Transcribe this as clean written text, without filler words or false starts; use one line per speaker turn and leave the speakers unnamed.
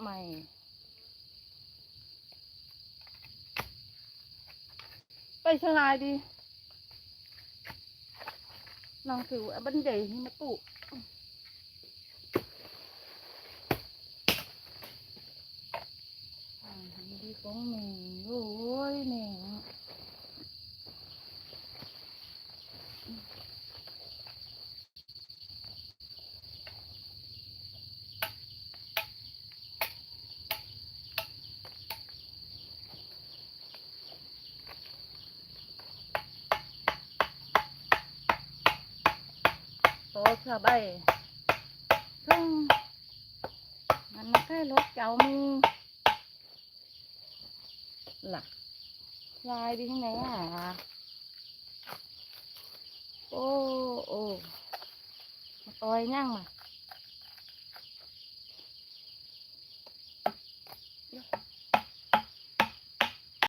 ใหม่ไปเชียงรายđi nàng thử ở bên đầy nhưng mà tụ đi con mình rồi nè tôi thừa bay khôngมันแค่รถเจ้ามือล่ะลายđiที่ไหนอ่ะโอ้โอ้มาต่อยย่างมา